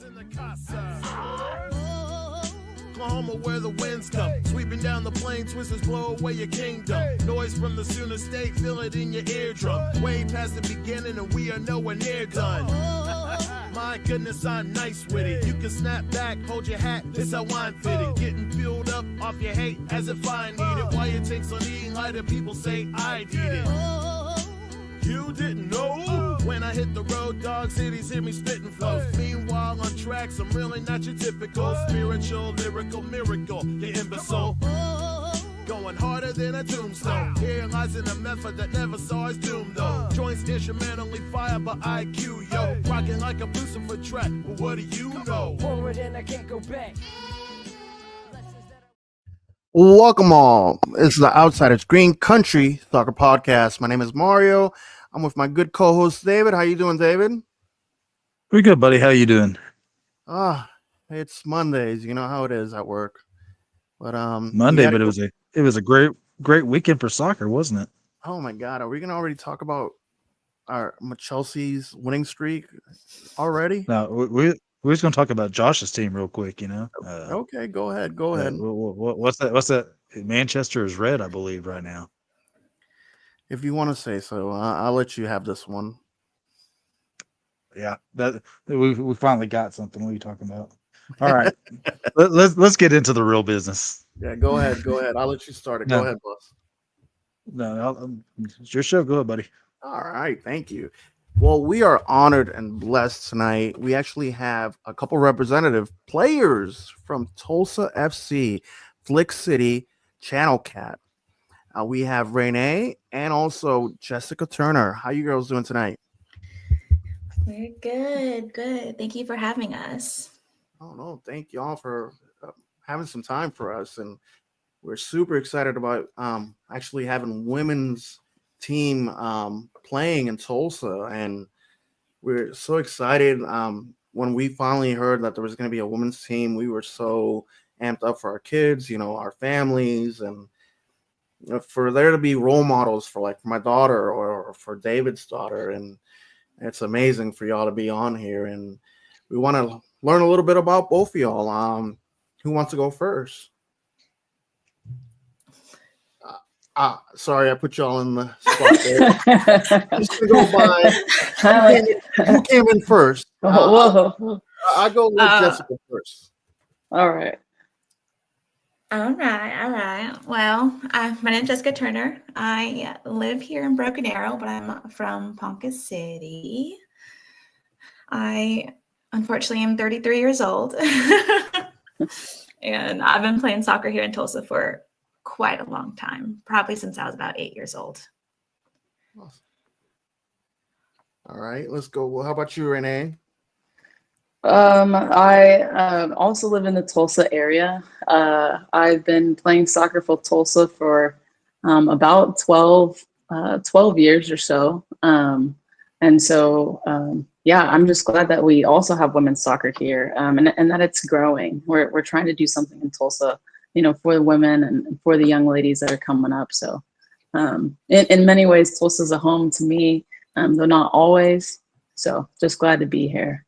in the casa. Oklahoma where the winds come, sweeping down the plain, twisters blow away your kingdom. Noise from the Sooner State, feel it in your eardrum. Way past the beginning and we are nowhere near done. My goodness, I'm nice with it. You can snap back, hold your hat, it's how I'm fitted. Getting filled up off your hate as if I need it. Why it takes on eating lighter, people say I need it. You didn't know? When I hit the road, dog cities hear me spitting flows. Meanwhile, on tracks, I'm really not your typical spiritual, lyrical miracle, you imbecile. Going harder than a tombstone. Here lies in a method that never saw his doom, though. Joints instrumentally fired by IQ, yo. Rocking like a Lucifer track, but what do you know? Forward and I can't go back. Welcome all. This is the Outsiders Green Country Soccer Podcast. My name is Mario. I'm with my good co-host David. How you doing, David? Pretty good, buddy. How you doing? It's Mondays. You know how it is at work. But Monday, but it was a great weekend for soccer, wasn't it? Oh my God, are we gonna already talk about our Chelsea's winning streak already? No, we're just gonna talk about Josh's team real quick. You know. Okay, go ahead. What's that? What's that? Manchester is red, I believe, right now. If you want to say so, I'll let you have this one. Yeah, that we finally got something. What are you talking about? All right, let's get into the real business. Yeah, go ahead. I'll let you start it. No. Go ahead, boss. No, it's your show. Go ahead, buddy. All right, thank you. Well, we are honored and blessed tonight. We actually have a couple representative players from Tulsa FC, Flick City, Channel Cat. We have Renee and also Jessica Turner. How you girls doing tonight? We're good. Thank you for having us. Oh, no, thank y'all for having some time for us. And we're super excited about actually having women's team playing in Tulsa. And we're so excited. When we finally heard that there was going to be a women's team, we were so amped up for our kids, our families, and for there to be role models for my daughter or for David's daughter. And it's amazing for y'all to be on here. And we want to learn a little bit about both of y'all. Who wants to go first? Sorry, I put y'all in the spot there. I'm just going to go by who came in first. Whoa. I'll go with Jessica first. All right. All right. Well, my name is Jessica Turner. I live here in Broken Arrow, but I'm from Ponca City. I unfortunately am 33 years old. And I've been playing soccer here in Tulsa for quite a long time, probably since I was about 8 years old. Awesome. All right, let's go. Well, how about you, Renee? I also live in the Tulsa area. I've been playing soccer for Tulsa for about 12 years or so. And so, I'm just glad that we also have women's soccer here and that it's growing. We're trying to do something in Tulsa, for the women and for the young ladies that are coming up. So in many ways, Tulsa is a home to me, though not always. So just glad to be here.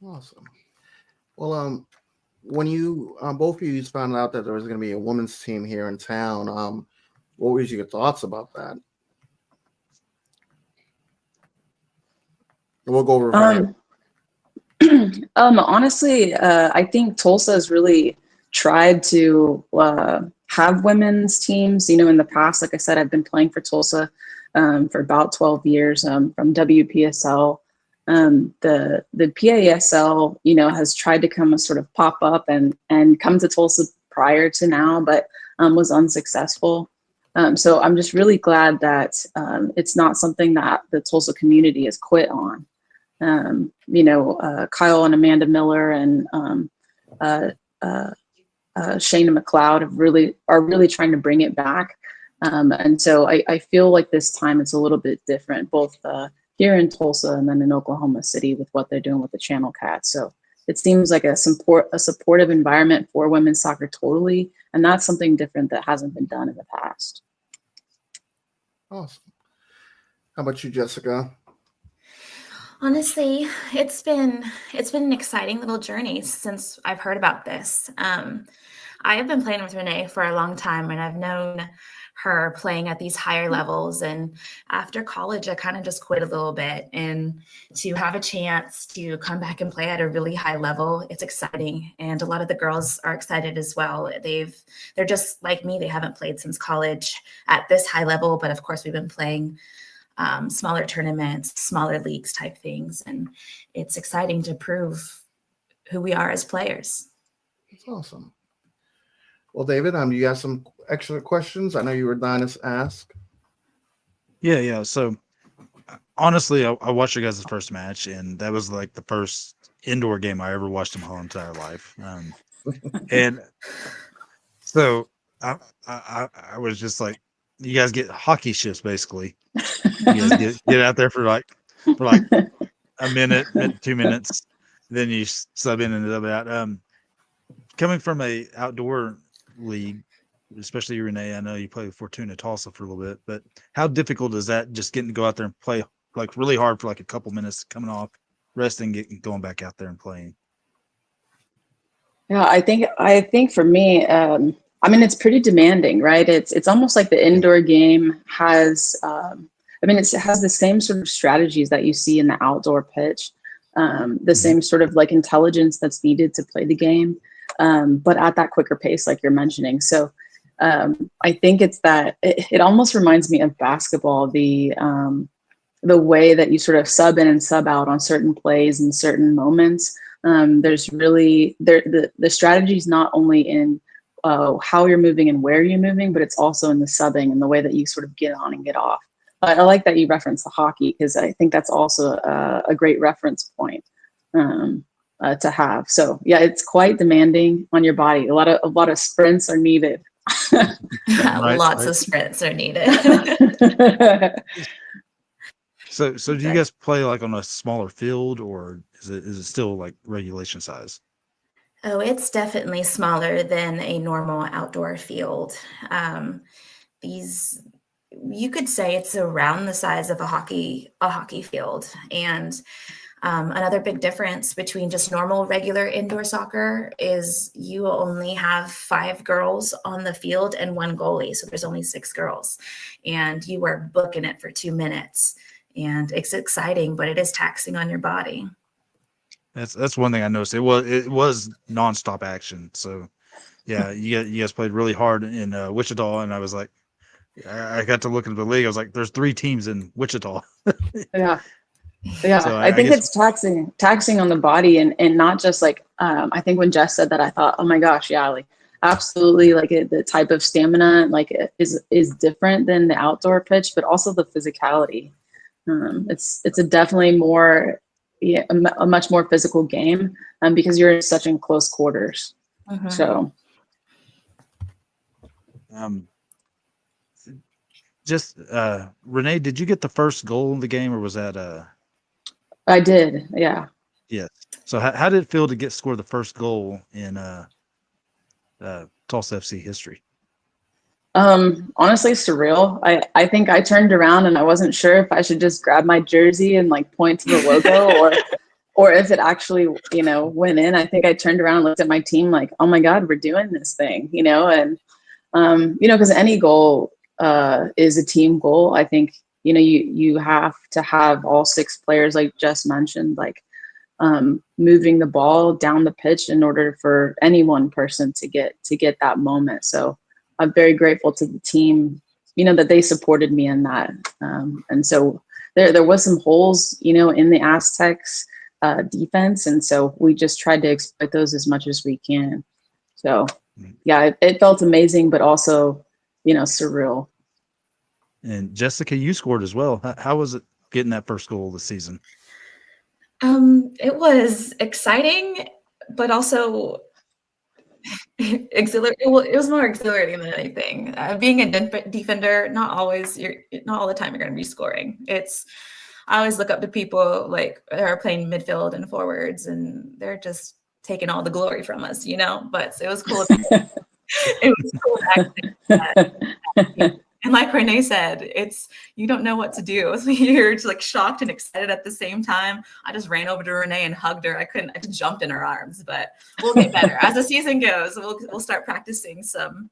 Awesome. Well, when you both of you found out that there was going to be a women's team here in town, what was your thoughts about that? We'll go over. Honestly, I think Tulsa has really tried to have women's teams. In the past, like I said, I've been playing for Tulsa for about 12 years from WPSL. The PASL, has tried to come a sort of pop up and come to Tulsa prior to now, but was unsuccessful. So I'm just really glad that it's not something that the Tulsa community has quit on. Kyle and Amanda Miller and Shayna McLeod are really trying to bring it back. And so I feel like this time it's a little bit different, both here in Tulsa and then in Oklahoma City with what they're doing with the Channel Cats. So it seems like a supportive environment for women's soccer totally. And that's something different that hasn't been done in the past. Awesome. How about you, Jessica? Honestly, it's been an exciting little journey since I've heard about this. I have been playing with Renee for a long time, and I've known her playing at these higher levels. And after college, I kind of just quit a little bit. And to have a chance to come back and play at a really high level, it's exciting. And a lot of the girls are excited as well. They're just like me. They haven't played since college at this high level, but of course, we've been playing smaller tournaments, smaller leagues type things. And it's exciting to prove who we are as players. That's awesome. Well, David, you got some extra questions? I know you were dying to ask. Yeah. So honestly, I watched you guys' first match, and that was like the first indoor game I ever watched in my whole entire life. And so I was just like, you guys get hockey shifts basically. You guys get out there for like a minute, 2 minutes, then you sub in and sub out. Coming from a outdoor league, especially Renee, I know you played with Fortuna Tulsa for a little bit, but how difficult is that, just getting to go out there and play like really hard for like a couple minutes, coming off, resting, going back out there and playing? Yeah, I think for me, I mean, it's pretty demanding, right? It's almost like the indoor game has, it has the same sort of strategies that you see in the outdoor pitch, the same sort of like intelligence that's needed to play the game, but at that quicker pace, like you're mentioning. So I think it's that it almost reminds me of basketball, the way that you sort of sub in and sub out on certain plays and certain moments. There's really the strategy is not only in how you're moving and where you're moving, but it's also in the subbing and the way that you sort of get on and get off. I like that you referenced the hockey, because I think that's also a great reference point to have. So yeah, it's quite demanding on your body. A lot of sprints are needed. Lots of sprints are needed. So do you guys play like on a smaller field, or is it still like regulation size? Oh, it's definitely smaller than a normal outdoor field. You could say it's around the size of a hockey field. And another big difference between just normal regular indoor soccer is you only have 5 girls on the field and 1 goalie. So there's only 6 girls, and you are booking it for 2 minutes. And it's exciting, but it is taxing on your body. That's one thing I noticed. It was nonstop action. So yeah, you guys played really hard in Wichita, and I was like, I got to look into the league. I was like, there's 3 teams in Wichita. Yeah. So I think it's taxing on the body, and not just like I think when Jess said that, I thought, oh my gosh, yeah, like absolutely, like the type of stamina like is different than the outdoor pitch, but also the physicality. It's a definitely more a much more physical game because you're such in close quarters. Mm-hmm. So just Renee, did you get the first goal in the game, or was that I did, yeah. Yes. So how did it feel to score the first goal in Tulsa FC history? Honestly, surreal. I think I turned around and I wasn't sure if I should just grab my jersey and like point to the logo or if it actually, went in. I think I turned around and looked at my team like, oh my God, we're doing this thing, and, because any goal is a team goal. I think, you have to have all 6 players, like Jess mentioned, like moving the ball down the pitch in order for any one person to get that moment. So I'm very grateful to the team, that they supported me in that. And so there was some holes, in the Aztecs defense. And so we just tried to exploit those as much as we can. So yeah, it felt amazing, but also, surreal. And Jessica, you scored as well. How was it getting that first goal this season? It was exciting, but also exhilarating. It was more exhilarating than anything. Being a defender, not all the time you're going to be scoring. I always look up to people like that are playing midfield and forwards, and they're just taking all the glory from us, But it was cool. It was cool actually. And like Renee said, you don't know what to do. So you're just like shocked and excited at the same time. I just ran over to Renee and hugged her. I just jumped in her arms, but we'll get better. As the season goes, we'll start practicing some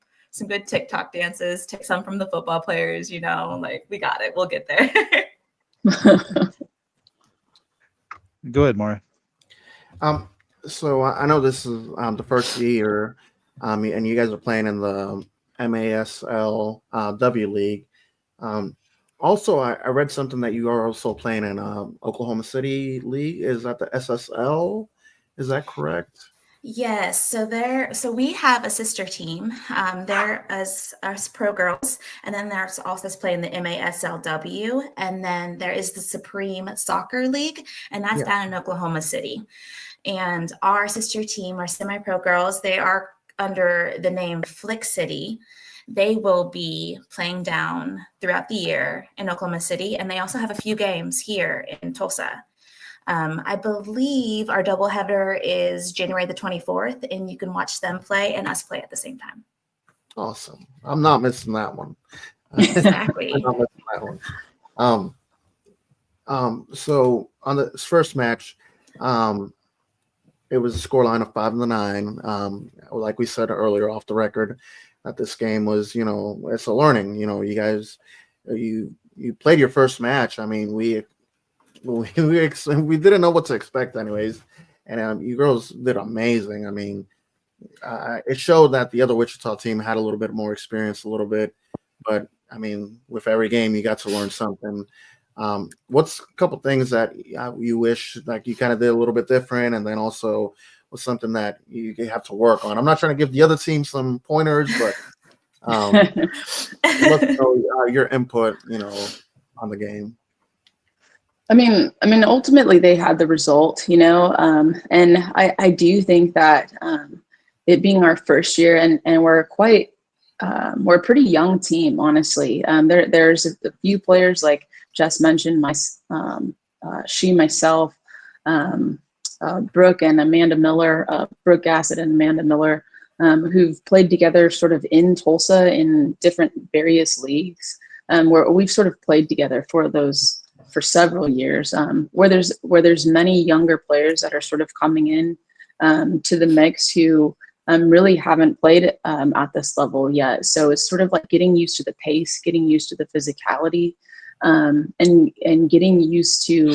good TikTok dances, take some from the football players, like we got it. We'll get there. Go ahead, Maury. So I know this is the first year, and you guys are playing in the MASLW league. Also, I read something that you are also playing in Oklahoma City league. Is that the SSL? Is that correct? Yes. So we have a sister team. There as us pro girls, and then there's also playing the MASLW, and then there is the Supreme Soccer League, and that's down in Oklahoma City. And our sister team, our semi-pro girls, they are under the name Flick City. They will be playing down throughout the year in Oklahoma City, and they also have a few games here in Tulsa. I believe our doubleheader is January the 24th, and you can watch them play and us play at the same time. Awesome. I'm not missing that one. Exactly. I'm not missing that one. So on the first match, it was a scoreline of 5-9. Like we said earlier off the record, that this game was, it's a learning. You guys, you played your first match. I mean, we didn't know what to expect, anyways, and you girls did amazing. I mean, it showed that the other Wichita team had a little bit more experience, but I mean, with every game, you got to learn something. What's a couple things that you wish like you kind of did a little bit different, and then also was something that you have to work on? I'm not trying to give the other team some pointers, but let's know your input, on the game. I mean, ultimately they had the result, and I do think that it being our first year, and we're a pretty young team, honestly. There's a few players like Jess mentioned, myself, Brooke and Amanda Miller, Brooke Gassett and Amanda Miller, who've played together sort of in Tulsa in different various leagues, where we've sort of played together for several years, where there's many younger players that are sort of coming in to the mix who really haven't played at this level yet. So it's sort of like getting used to the pace, getting used to the physicality, and getting used to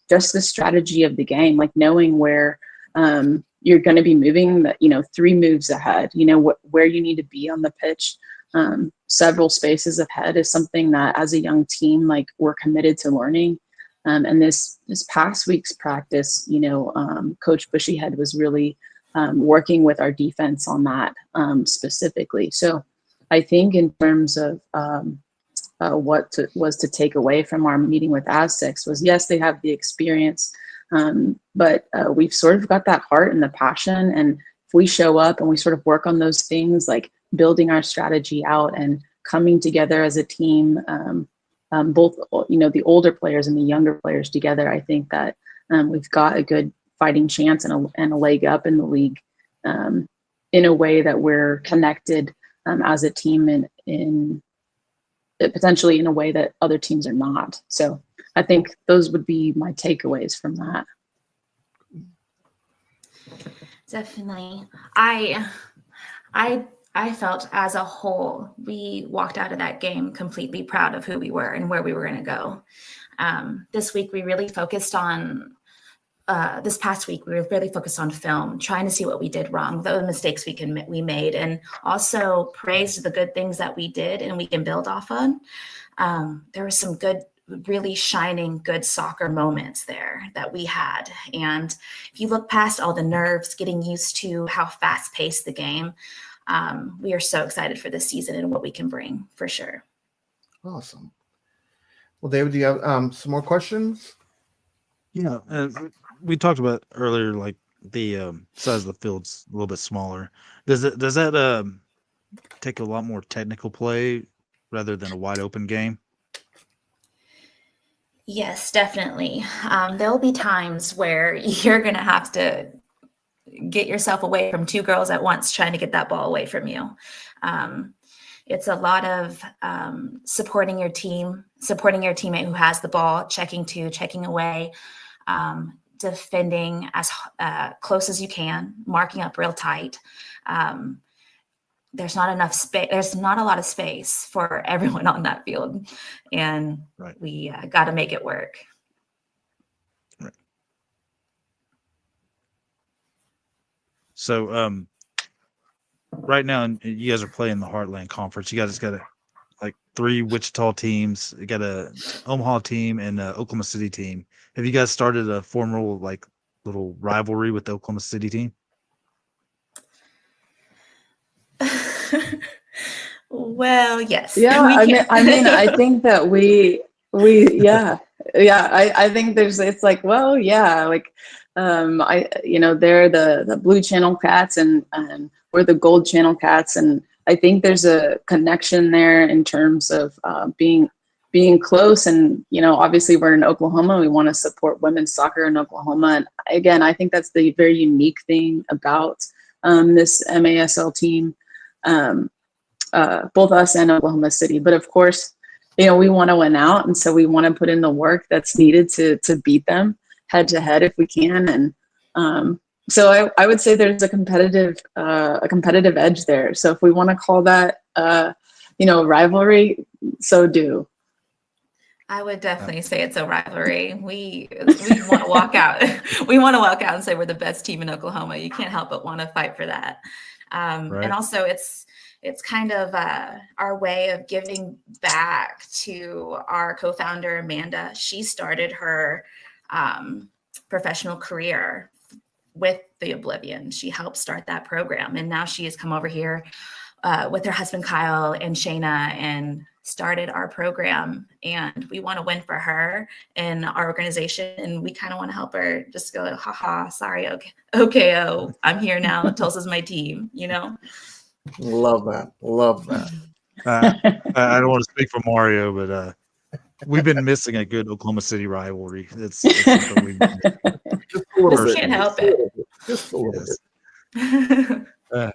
just the strategy of the game, like knowing where you're going to be moving, 3 moves ahead, where you need to be on the pitch. Several spaces ahead is something that as a young team, like we're committed to learning. And this past week's practice, Coach Bushyhead was really working with our defense on that specifically. So I think in terms of what was to take away from our meeting with Aztecs was, yes, they have the experience, but we've sort of got that heart and the passion. And if we show up and we sort of work on those things, like building our strategy out and coming together as a team, both, the older players and the younger players together, I think that we've got a good fighting chance and a leg up in the league, in a way that we're connected as a team in potentially in a way that other teams are not. So I think those would be my takeaways from that. Definitely. I felt as a whole, we walked out of that game completely proud of who we were and where we were going to go. This week, we really focused on, this past week, we were really focused on film, trying to see what we did wrong, the mistakes we made, and also praised the good things that we did and we can build off on. There were some good, really shining good soccer moments there that we had. And if you look past all the nerves, getting used to how fast paced the game, we are so excited for this season and what we can bring for sure. Awesome. Well, David, do you have some more questions? Yeah, we talked about earlier, like the size of the field's a little bit smaller. Does that take a lot more technical play rather than a wide open game? Yes, definitely. There'll be times where you're going to have to get yourself away from 2 girls at once trying to get that ball away from you. it's a lot of supporting your team, supporting your teammate who has the ball, checking to, checking away, defending as close as you can, marking up real tight. There's not enough space. There's not a lot of space for everyone on that field, and we got to make it work. Right. So, right now, you guys are playing the Heartland Conference. You guys got like 3 Wichita teams. You got a Omaha team and a Oklahoma City team. Have you guys started a formal like little rivalry with the Oklahoma City team? Well, yes. Yeah, I think that I think it's like, well, yeah, like, they're the Blue Channel Cats and we're the Gold Channel Cats. And I think there's a connection there in terms of being close. And, obviously we're in Oklahoma. We want to support women's soccer in Oklahoma. And again, I think that's the very unique thing about this MASL team. Both us and Oklahoma City, but of course, we want to win out, and so we want to put in the work that's needed to beat them head to head if we can. And so I would say there's a competitive edge there. So if we want to call that rivalry, so do. I would definitely say it's a rivalry. We want to walk out. We want to walk out and say we're the best team in Oklahoma. You can't help but want to fight for that. And also it's kind of our way of giving back to our co-founder, Amanda. She started her professional career with the Oblivion. She helped start that program. And now she has come over here with her husband, Kyle, and Shayna, and started our program. And we want to win for her and our organization. And we kind of want to help her just go, haha, sorry, okay, I'm here now. Tulsa's my team, Love that. I don't want to speak for Mario, but we've been missing a good Oklahoma City rivalry. It's something we just can't help it. Just a little bit.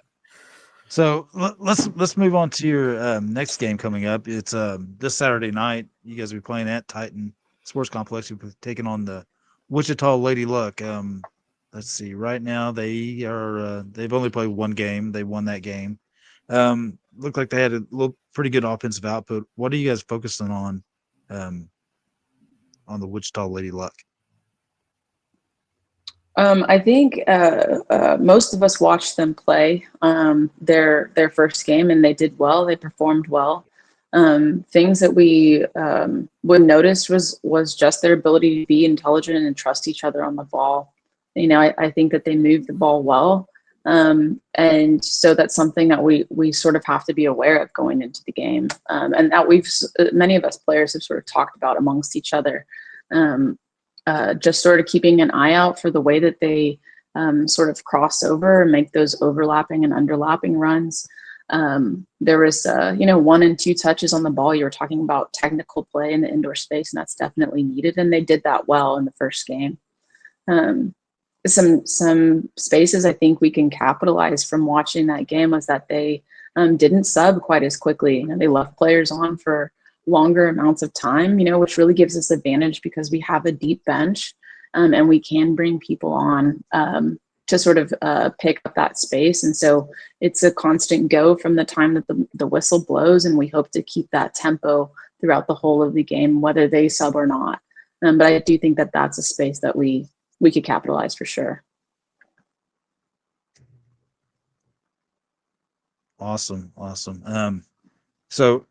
So let's move on to your next game coming up. It's this Saturday night. You guys will be playing at Titan Sports Complex. You'll be taking on the Wichita Lady Luck. Let's see. Right now they are they've only played 1 game. They won that game. Looked like they had a pretty good offensive output. What are you guys focusing on the Wichita Lady Luck? I think most of us watched them play their first game, and they did well. They performed well. Things that we would notice was just their ability to be intelligent and trust each other on the ball. I think that they moved the ball well. And so that's something that we sort of have to be aware of going into the game. And that many of us players have sort of talked about amongst each other. Just sort of keeping an eye out for the way that they sort of cross over and make those overlapping and underlapping runs. There was, 1 and 2 touches on the ball. You were talking about technical play in the indoor space, and that's definitely needed. And they did that well in the first game. Some spaces I think we can capitalize from watching that game was that they didn't sub quite as quickly. They left players on for longer amounts of time, which really gives us advantage because we have a deep bench and we can bring people on to sort of pick up that space. And so it's a constant go from the time that the whistle blows, and we hope to keep that tempo throughout the whole of the game, whether they sub or not. But I do think that that's a space that we could capitalize for sure. Awesome. So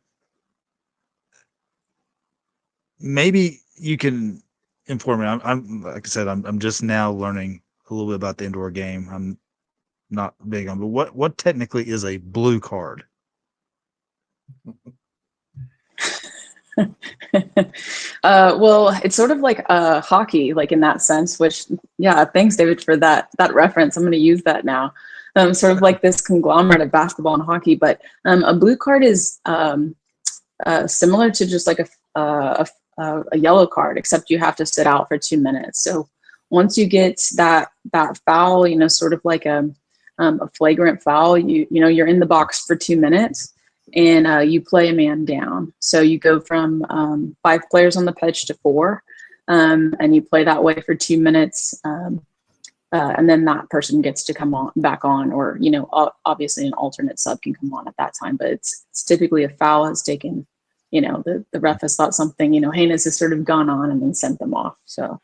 maybe you can inform me. I'm like I said, I'm just now learning a little bit about the indoor game. I'm not big on, but what technically is a blue card? Well, it's sort of like hockey, like in that sense, which, yeah, thanks, David, for that reference. I'm going to use that now. Sort of like this conglomerate of basketball and hockey, but a blue card is similar to just like a yellow card, except you have to sit out for 2 minutes. So once you get that foul, sort of like a flagrant foul, you're in the box for 2 minutes. and you play a man down. So you go from 5 players on the pitch to 4, and you play that way for 2 minutes. And then that person gets to come on back on, or, you know, obviously an alternate sub can come on at that time, but it's typically a foul has taken, you know, the ref has thought something, you know, heinous has sort of gone on and then sent them off. So.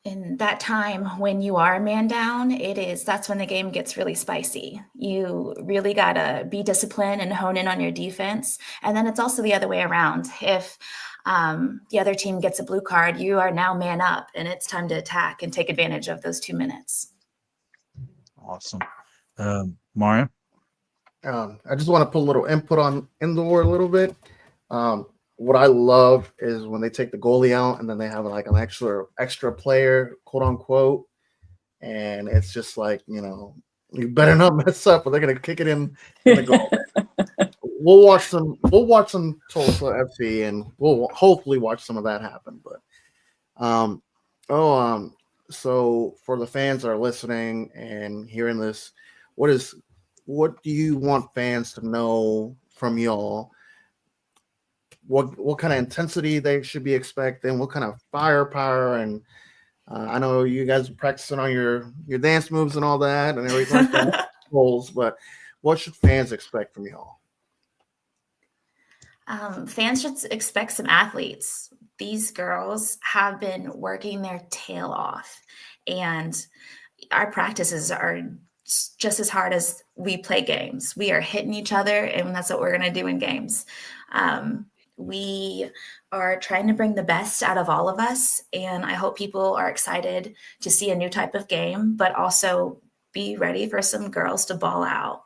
In that time when you are a man down, that's when the game gets really spicy. You really got to be disciplined and hone in on your defense. And then it's also the other way around. If the other team gets a blue card, you are now man up, and it's time to attack and take advantage of those 2 minutes. Awesome. Mario? I just want to put a little input on indoor a little bit. What I love is when they take the goalie out and then they have like an extra player, quote unquote, and it's just like, you know, you better not mess up or they're gonna kick it in the goal. We'll watch some Tulsa FC, and we'll hopefully watch some of that happen. But so for the fans that are listening and hearing this, what do you want fans to know from y'all? What kind of intensity they should be expecting, what kind of firepower, and I know you guys are practicing on your dance moves and all that and everything like that, goals, but what should fans expect from y'all? Fans should expect some athletes. These girls have been working their tail off, and our practices are just as hard as we play games. We are hitting each other, and that's what we're going to do in games. We are trying to bring the best out of all of us, and I hope people are excited to see a new type of game, but also be ready for some girls to ball out.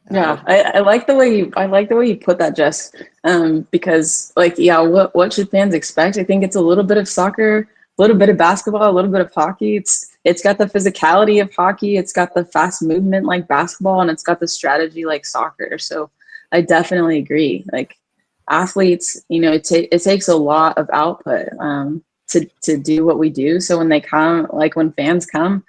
Yeah, I like the way you put that, Jess. Because like, yeah, what should fans expect? I think it's a little bit of soccer, a little bit of basketball, a little bit of hockey. It's got the physicality of hockey, it's got the fast movement like basketball, and it's got the strategy like soccer. So I definitely agree. Like athletes, you know, it takes a lot of output to do what we do. So when they come, like when fans come,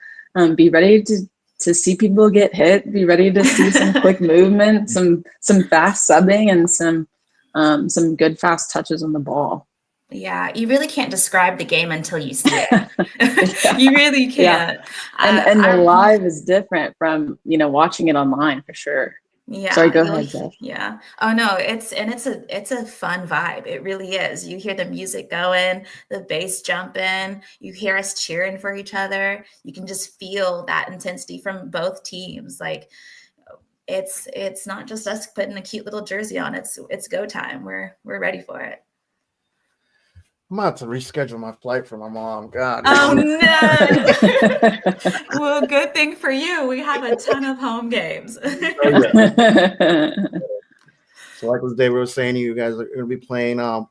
be ready to see people get hit, be ready to see some quick movement, some fast subbing, and some good fast touches on the ball. Yeah, you really can't describe the game until you see it. You really can't. Yeah. And the live is different from, you know, watching it online for sure. Yeah. Sorry, go ahead, Jeff. Yeah. Oh no, it's a fun vibe. It really is. You hear the music going, the bass jumping, you hear us cheering for each other. You can just feel that intensity from both teams. Like it's not just us putting a cute little jersey on. It's go time. We're ready for it. I'm about to reschedule my flight for my mom. God. Oh no. Well, good thing for you. We have a ton of home games. Oh, yeah. So like David was saying, you guys are going to be playing, I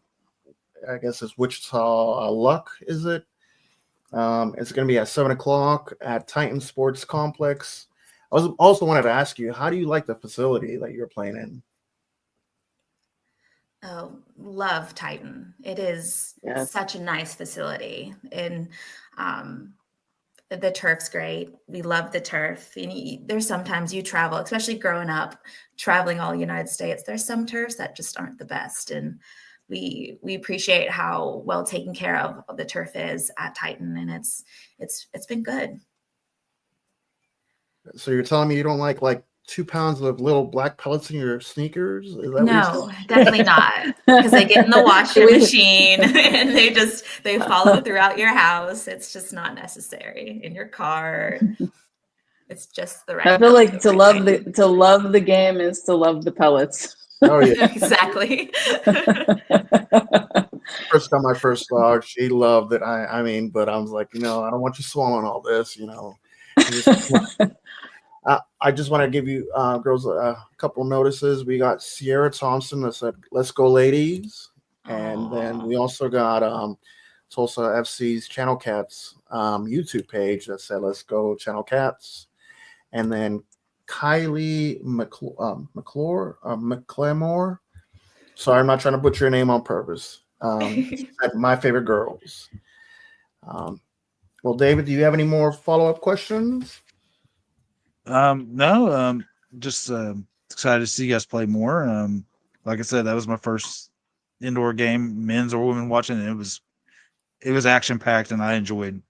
guess it's Wichita Luck, is it? It's going to be at 7:00 at Titan Sports Complex. I also wanted to ask you, how do you like the facility that you're playing in? Oh, love Titan. It is such a nice facility, and the turf's great. We love the turf. And there's sometimes you travel, especially growing up, traveling all the United States. There's some turfs that just aren't the best, and we appreciate how well taken care of the turf is at Titan, and it's been good. So you're telling me you don't like 2 pounds of little black pellets in your sneakers? Is that No, definitely not. Because they get in the washing machine and they follow throughout your house. It's just not necessary in your car. It's just the right. I feel like to love the game is to love the pellets. Oh yeah, exactly. First time I first saw her, she loved it. I mean, but I was like, I don't want you swallowing all this, I just want to give you girls a couple notices. We got Sierra Thompson that said, "Let's go, ladies," and then we also got Tulsa FC's Channel Cats YouTube page that said, "Let's go, Channel Cats," and then Kylie McClemore. Sorry, I'm not trying to butcher your name on purpose. My favorite girls. Well, David, do you have any more follow-up questions? No, just excited to see you guys play more. Like I said, that was my first indoor game, men's or women watching, and it was action packed, and I enjoyed.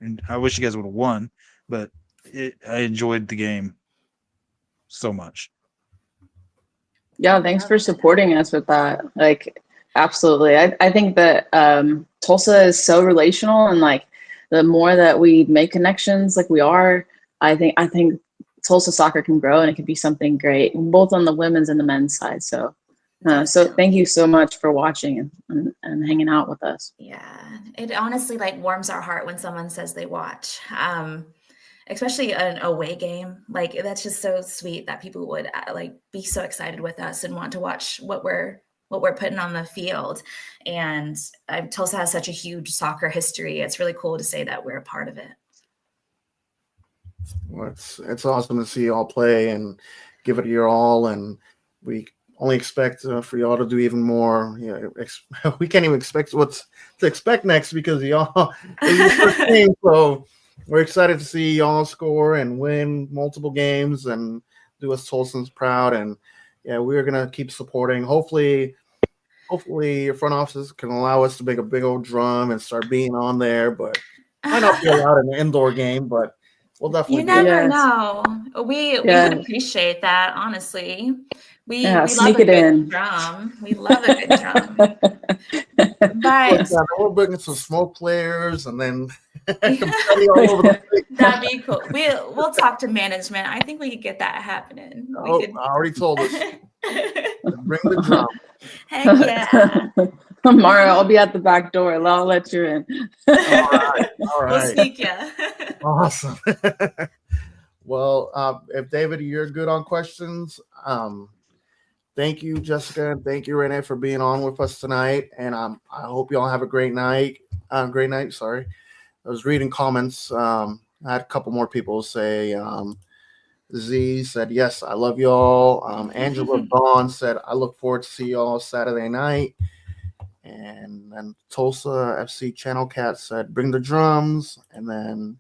And I wish you guys would have won, but I enjoyed the game so much. Yeah, thanks for supporting us with that. Like, absolutely. I think that Tulsa is so relational, and like the more that we make connections like we are, I think Tulsa soccer can grow and it can be something great, both on the women's and the men's side. So so thank you so much for watching and hanging out with us. Yeah, it honestly like warms our heart when someone says they watch. Especially an away game, like that's just so sweet that people would like be so excited with us and want to watch what we're putting on the field. And Tulsa has such a huge soccer history. It's really cool to say that we're a part of it. Well, it's awesome to see y'all play and give it your all, and we only expect for y'all to do even more. We can't even expect what to expect next because y'all is your first game, so. We're excited to see y'all score and win multiple games and do us Tulsans proud. And yeah, we're gonna keep supporting. Hopefully your front offices can allow us to make a big old drum and start being on there. But might not be allowed in the indoor game, but we'll definitely. You never Yes. know. We would appreciate that, honestly. We love a good drum. We love a good drum. But we're bringing some smoke players and then that'd be cool. We'll talk to management. I think we could get that happening. I already told us. Bring the drum. Heck yeah. Mario, I'll be at the back door. I'll let you in. All right. We'll sneak you. Awesome. Well, if David, you're good on questions, thank you, Jessica. Thank you, Renee, for being on with us tonight. And I hope you all have a great night. Sorry. I was reading comments. I had a couple more people say, Z said, yes, I love y'all. Angela Dawn said, I look forward to see y'all Saturday night. And then Tulsa FC Channel Cat said, bring the drums. And then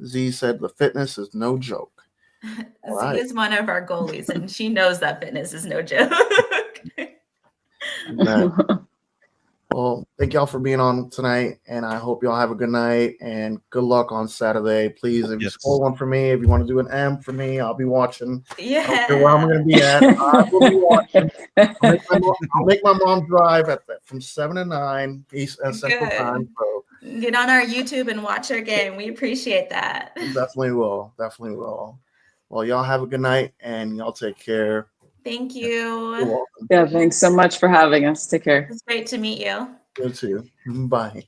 Z said, the fitness is no joke. Z is one of our goalies, and she knows that fitness is no joke. Well, thank y'all for being on tonight, and I hope y'all have a good night and good luck on Saturday. Please, if you score one for me, if you want to do an M for me, I'll be watching. Yeah. I don't care where I'm going to be at. I will be watching. I'll make my mom drive from 7 to 9 East and Central Time. So get on our YouTube and watch our game. We appreciate that. Definitely will. Well, y'all have a good night, and y'all take care. Thank you. You're welcome. Yeah, thanks so much for having us. Take care. It's great to meet you. You too. Bye.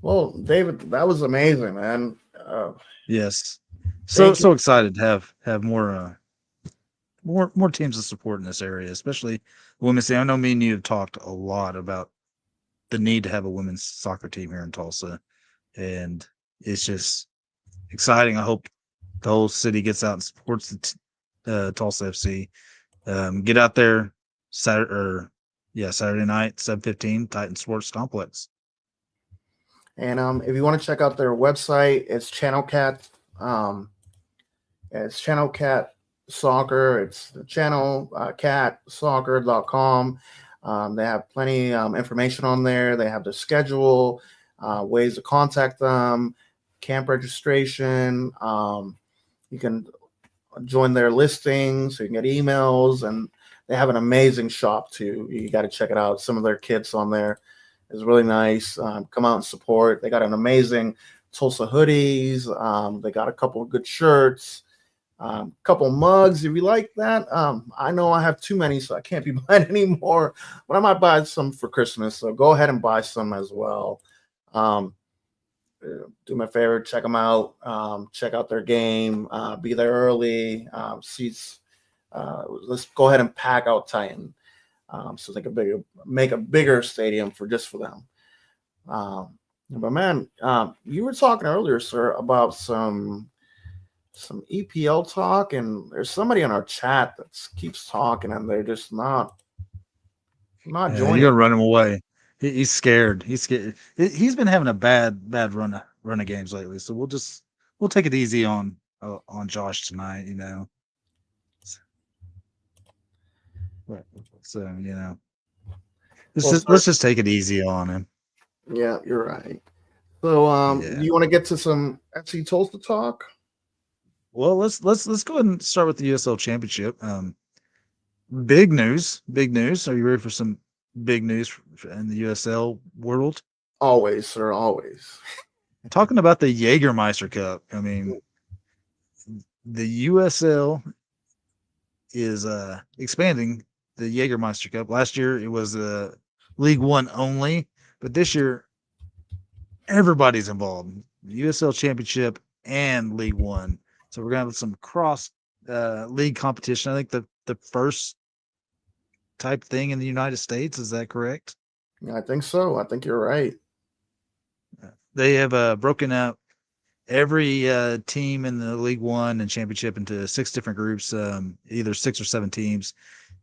Well, David, that was amazing, man. Yes. So excited to have more teams to support in this area, especially the women's team. I know me and you have talked a lot about the need to have a women's soccer team here in Tulsa, and it's just exciting. I hope the whole city gets out and supports the Tulsa FC. Get out there Saturday night, 7:15, Titan Sports Complex. And if you want to check out their website, it's Channel Cat. It's Channel Cat Soccer. It's the channel catsoccer.com. They have plenty information on there. They have the schedule, ways to contact them, camp registration. You can join their listings, so you can get emails, and they have an amazing shop too. You got to check it out. Some of their kits on there is really nice. Come out and support. They got an amazing Tulsa hoodies. They got a couple of good shirts, couple mugs if you like that. I know I have too many, so I can't be buying any more, but I might buy some for Christmas. So go ahead and buy some as well. Do me a favor, check them out. Check out their game. Be there early. Seats. Let's go ahead and pack out Titan, so they can make a bigger stadium for them. But man, you were talking earlier, sir, about some EPL talk, and there's somebody in our chat that keeps talking, and they're just not joining. You're gonna run him away. He's scared. He's scared. He's been having a bad run of games lately. So we'll take it easy on Josh tonight. Right. So let's just take it easy on him. Yeah, you're right. So, do you want to get to some FC Tulsa talk? Well, let's go ahead and start with the USL Championship. Big news. Are you ready for some big news in the USL world? Always, sir, always. Talking about the Jägermeister Cup. I mean, the USL is expanding the Jägermeister Cup. Last year it was League One only, but this year everybody's involved. USL Championship and League One. So we're gonna have some cross league competition. I think the first type thing in the United States. Is that correct? I think so. I think you're right. They have broken out every team in the League One and Championship into 6 different groups, either 6 or 7 teams.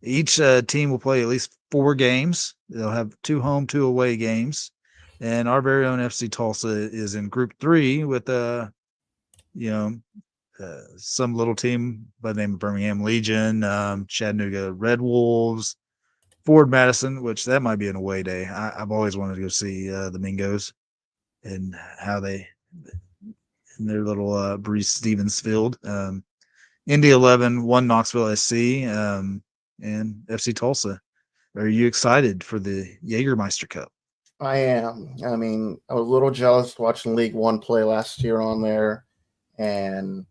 Each team will play at least 4 games. They'll have 2 home, 2 away games. And our very own FC Tulsa is in Group 3 with some little team by the name of Birmingham Legion, Chattanooga Red Wolves, Ford Madison, which that might be an away day. I've always wanted to go see the Mingos and how they in their little Breeze Stevens field. Indy 11, 1 Knoxville SC, and FC Tulsa. Are you excited for the Jägermeister Cup? I am. I mean, I was a little jealous watching League One play last year on there, and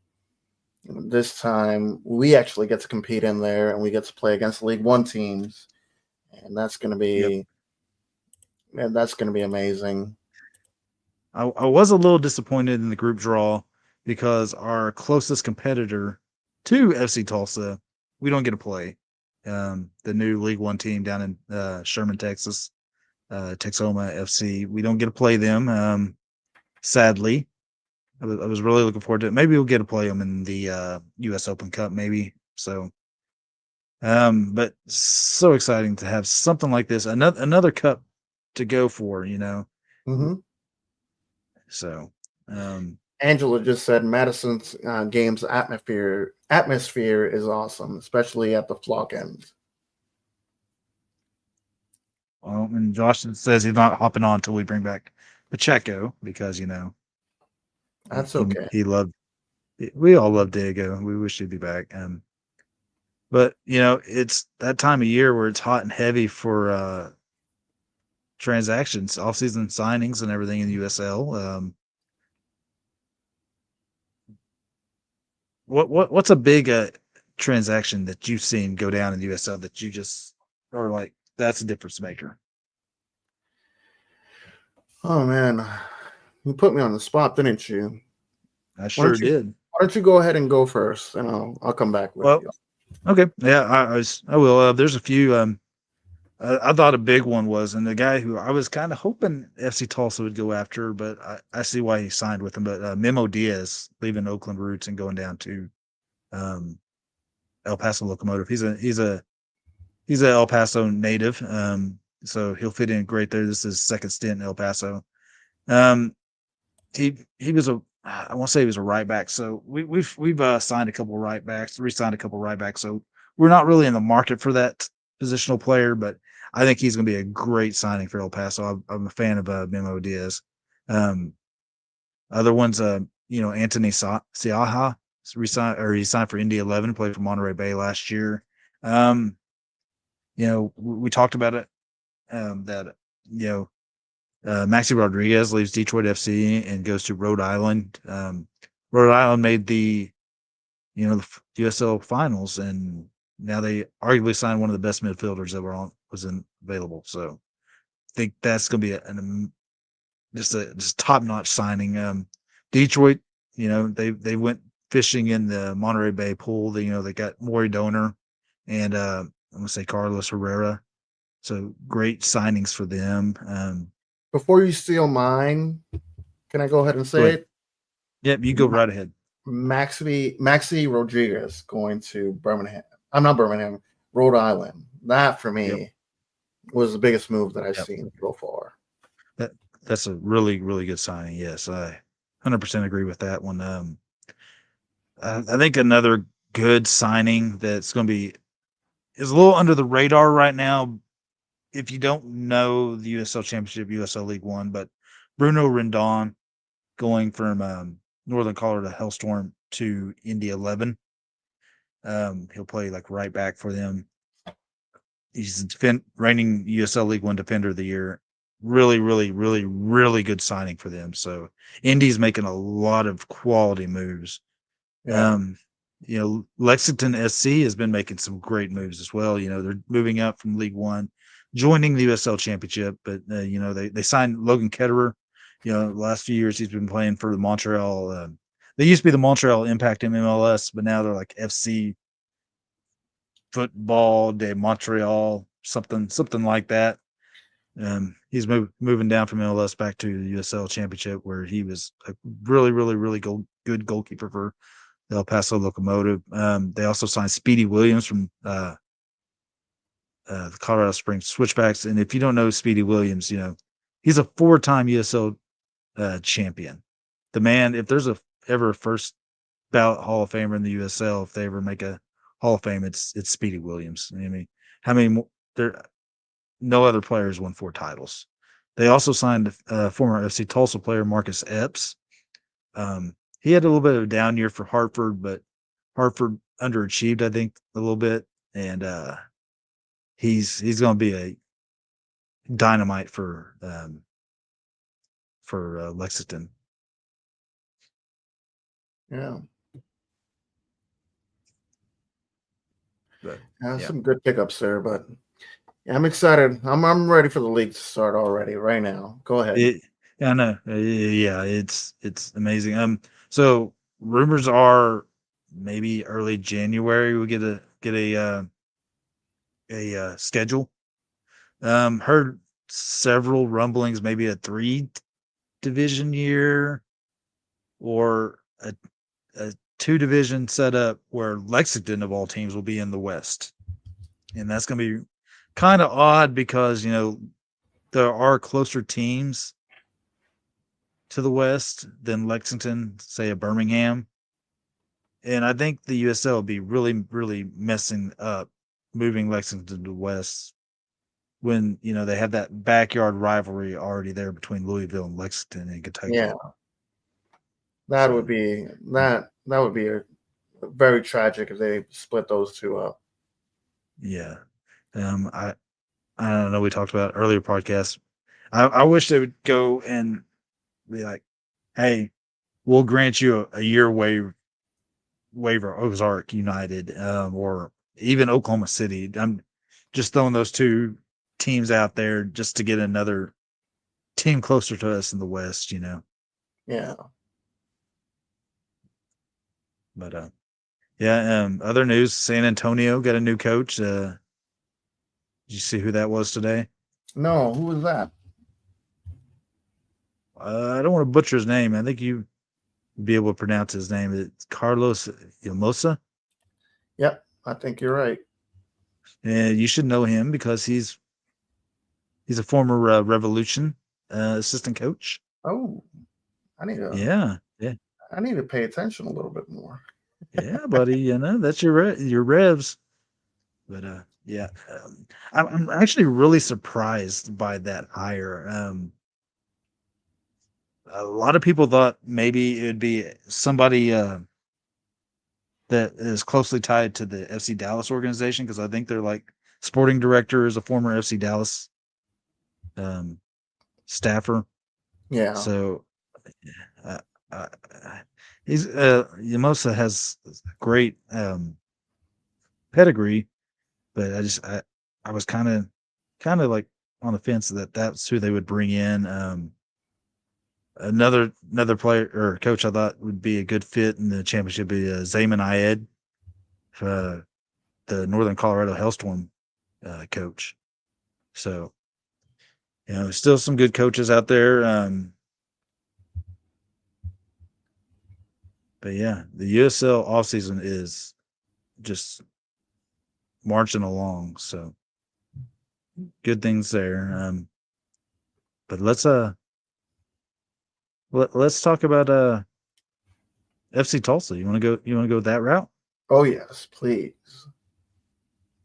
this time we actually get to compete in there, and we get to play against League One teams, and that's going to be amazing. I was a little disappointed in the group draw because our closest competitor to FC Tulsa, we don't get to play. The new League One team down in Sherman, Texas, Texoma FC. We don't get to play them. Sadly, I was really looking forward to it. Maybe we'll get to play them in the U.S. Open Cup, maybe. So, but so exciting to have something like this, another cup to go for, Mm-hmm. So, Angela just said Madison's game's atmosphere is awesome, especially at the flock ends. Well, and Josh says he's not hopping on until we bring back Pacheco because That's okay. We all love Diego. We wish he'd be back. But it's that time of year where it's hot and heavy for transactions, off-season signings, and everything in the USL. What's a big transaction that you've seen go down in the USL that you just are like, that's a difference maker? Oh man, you put me on the spot, didn't you? I sure did. Why don't you go ahead and go first, and I'll come back with you. Okay, yeah, I will. There's a few. I thought a big one was, and the guy who I was kind of hoping FC Tulsa would go after, but I see why he signed with him. But Memo Diaz leaving Oakland roots and going down to El Paso Locomotive. He's a El Paso native, so he'll fit in great there. This is his second stint in El Paso. He was I want to say he was a right back. So we've signed a couple of right backs, re-signed a couple of right backs. So we're not really in the market for that positional player, but I think he's going to be a great signing for El Paso. I'm a fan of Memo Diaz. Other ones, Anthony Siaha he signed for Indy 11, played for Monterey Bay last year. We talked about it. That Maxi Rodriguez leaves Detroit FC and goes to Rhode Island. Rhode Island made the USL finals, and now they arguably signed one of the best midfielders that was available. So I think that's going to be just top-notch signing. Detroit, they went fishing in the Monterey Bay pool. They got Maury Donor and I'm going to say Carlos Herrera. So great signings for them. Before you steal mine, can I go ahead and say it? Yep, you go right ahead. Maxi Rodriguez going to Birmingham. I'm not Birmingham, Rhode Island. That for me was the biggest move that I've seen so far. that's a really, really good signing. Yes, I 100% agree with that one. I think another good signing that's going to be is a little under the radar right now. If you don't know the USL Championship, USL League One, but Bruno Rendon going from Northern Colorado Hellstorm to Indy 11. He'll play like right back for them. He's reigning USL League One Defender of the Year. Really, really, really, really good signing for them. So Indy's making a lot of quality moves. Yeah. Lexington SC has been making some great moves as well. They're moving up from League One, joining the USL Championship, but they signed Logan Ketterer. The last few years he's been playing for the Montreal. They used to be the Montreal Impact MLS, but now they're like FC Football de Montreal, something like that. He's moving down from MLS back to the USL Championship, where he was a really, really, really good goalkeeper for the El Paso Locomotive. They also signed Speedy Williams from the Colorado Springs Switchbacks. And if you don't know Speedy Williams, he's a 4-time USL champion. The man, if there's ever a first ballot Hall of Famer in the USL, if they ever make a Hall of Fame, it's Speedy Williams. I mean, how many more? No other players won 4 titles. They also signed former FC Tulsa player Marcus Epps. He had a little bit of a down year for Hartford, but Hartford underachieved, I think, a little bit, and he's going to be a dynamite for Lexington. Yeah. But, Some good pickups there, but I'm excited. I'm ready for the league to start already right now. Go ahead. I know. Yeah, it's amazing. So rumors are maybe early January we get a schedule. Heard several rumblings, maybe a 3-division year or a 2-division setup where Lexington of all teams will be in the West. And that's going to be kind of odd because, there are closer teams to the West than Lexington, say a Birmingham. And I think the USL will be really, really messing up moving Lexington to the West when, they have that backyard rivalry already there between Louisville and Lexington and Kentucky. Yeah. That would be very tragic if they split those two up. Yeah. I don't know. We talked about earlier podcasts. I wish they would go and be like, hey, we'll grant you a year waiver, Ozark United, or even Oklahoma City. I'm just throwing those 2 teams out there just to get another team closer to us in the West, Yeah. But other news, San Antonio got a new coach. Did you see who that was today? No, who was that? I don't want to butcher his name. I think you be able to pronounce his name. It's Carlos Yamosa. Yep, I think you're right. And you should know him because he's a former Revolution assistant coach. Oh, I need to. Yeah. I need to pay attention a little bit more. Yeah, buddy. That's your revs. But I'm actually really surprised by that hire. A lot of people thought maybe it would be somebody that is closely tied to the FC Dallas organization, because I think they're like sporting director is a former FC Dallas staffer. Yeah. So he's Yamosa has great pedigree, but I was kind of like on the fence that that's who they would bring in. Another player or coach I thought would be a good fit in the championship would be Zayman Ayed, the Northern Colorado Hellstorm coach. So, still some good coaches out there. But yeah, the USL offseason is just marching along. So good things there. But let's let's talk about FC Tulsa. You want to go? You want to go that route? Oh yes, please.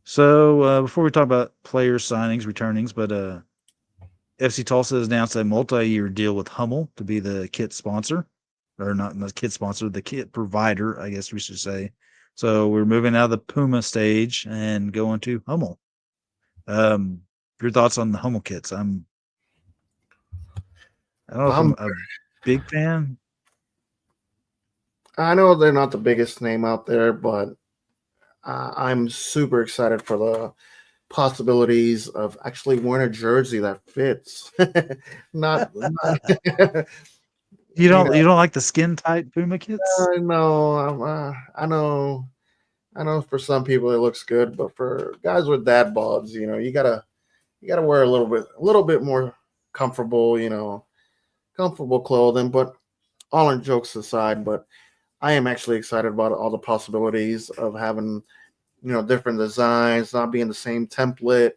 So before we talk about player signings, returnings, but FC Tulsa has announced a multi-year deal with Hummel to be the kit sponsor, or not the kit sponsor, the kit provider, I guess we should say. So we're moving out of the Puma stage and going to Hummel. Your thoughts on the Hummel kits? I don't know if I'm I'm a big fan. I know they're not the biggest name out there, but I'm super excited for the possibilities of actually wearing a jersey that fits. Not You you don't know. you don't like the skin tight Puma kits? I know for some people it looks good, but for guys with dad bods, you gotta wear a little bit more comfortable, comfortable clothing. But all in jokes aside, but I am actually excited about all the possibilities of having, different designs, not being the same template.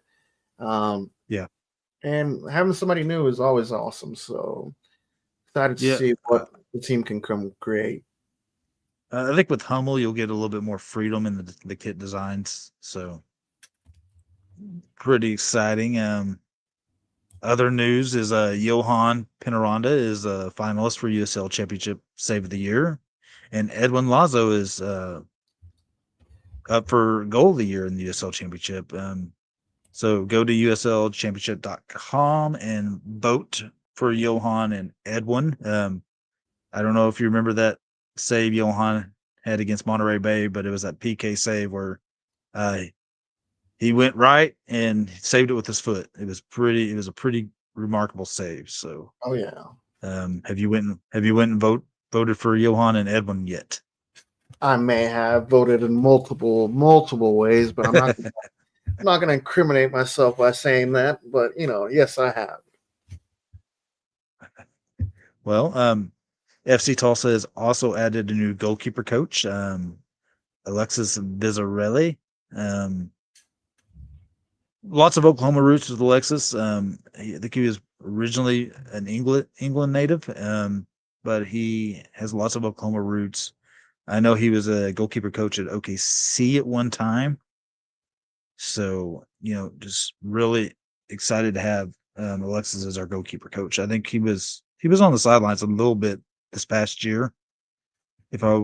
Um, Yeah, and having somebody new is always awesome. So excited to yeah. see what the team can come create. I think with Hummel you'll get a little bit more freedom in the kit designs. So pretty exciting. Other news is Johan Pinaranda is a finalist for USL Championship Save of the Year, and Edwin Lazo is up for Goal of the Year in the USL Championship. So go to uslchampionship.com and vote for Johan and Edwin. I don't know if you remember that save Johan had against Monterey Bay, but it was that PK save where uh, he went right and saved it with his foot. It was a pretty remarkable save. So, Oh yeah, have you went and voted for Johan and Edwin yet? I may have voted in multiple ways, but I'm not going to incriminate myself by saying that. But yes, I have. Well, FC Tulsa has also added a new goalkeeper coach, Alexis Vizzarelli. Um, Lots of Oklahoma roots with Alexis. I think he was originally an England native, but he has lots of Oklahoma roots. I know he was a goalkeeper coach at OKC at one time. So, just really excited to have Alexis as our goalkeeper coach. I think he was on the sidelines a little bit this past year. If I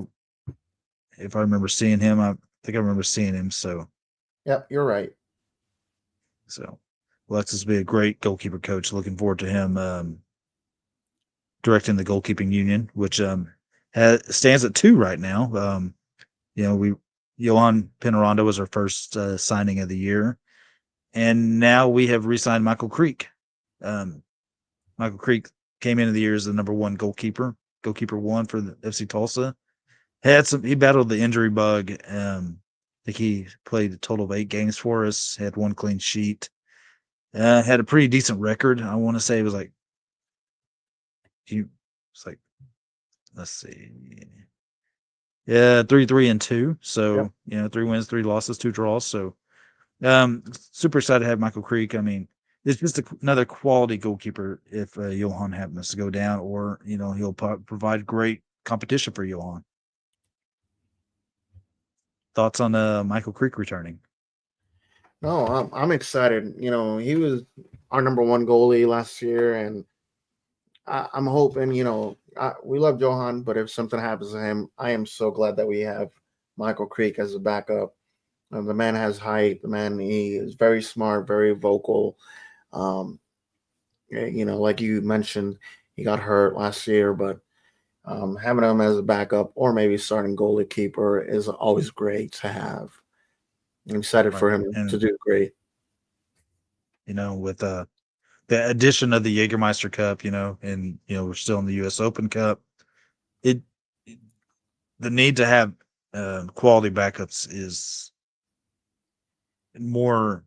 remember seeing him, I think I remember seeing him. Yep, you're right. So Alexis will be a great goalkeeper coach. Looking forward to him directing the goalkeeping union, which stands at 2 right now. Johan Pinaranda was our first signing of the year, and now we have re-signed Michael Creek. Michael Creek came into the year as the number 1 goalkeeper 1 for the FC Tulsa. He battled the injury bug. I think he played a total of 8 games for us, had 1 clean sheet, had a pretty decent record. I want to say it was like, let's see. Yeah, 3-3-2. So, Yep. 3 wins, 3 losses, 2 draws. So, super excited to have Michael Creek. I mean, it's just another quality goalkeeper if Johan happens to go down, or, he'll provide great competition for Johan. Thoughts on Michael Creek returning? No, I'm excited. He was our number 1 goalie last year, and I'm hoping. We love Johan, but if something happens to him, I am so glad that we have Michael Creek as a backup. The man has height. The man, he is very smart, very vocal. Like you mentioned, he got hurt last year, but having him as a backup or maybe starting goalie keeper is always great to have. I'm excited Right. for him And, to do great. with the addition of the Jägermeister Cup, and, we're still in the U.S. Open Cup, the need to have quality backups is more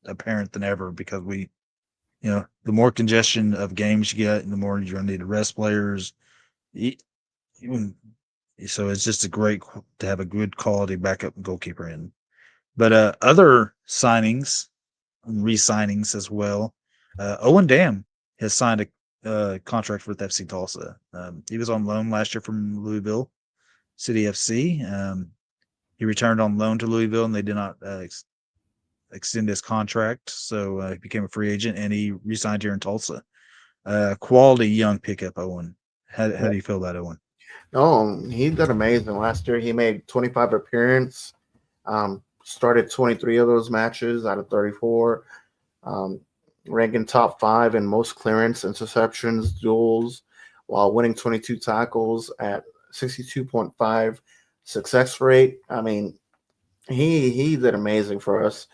apparent than ever, because the more congestion of games you get, the more you're going to need to rest players. Even so, it's just to have a good quality backup goalkeeper in. But other signings, re-signings as well. Owen Dam has signed contract with FC Tulsa. He was on loan last year from Louisville City FC. He returned on loan to Louisville, and they did not extend his contract, so he became a free agent, and he re-signed here in Tulsa. Quality young pickup, Owen. How do you feel about Owen? Oh, he did amazing last year. He made 25 appearances, started 23 of those matches out of 34, ranking top 5 in most clearance, interceptions, duels, while winning 22 tackles at 62.5 success rate. I mean, he did amazing for us,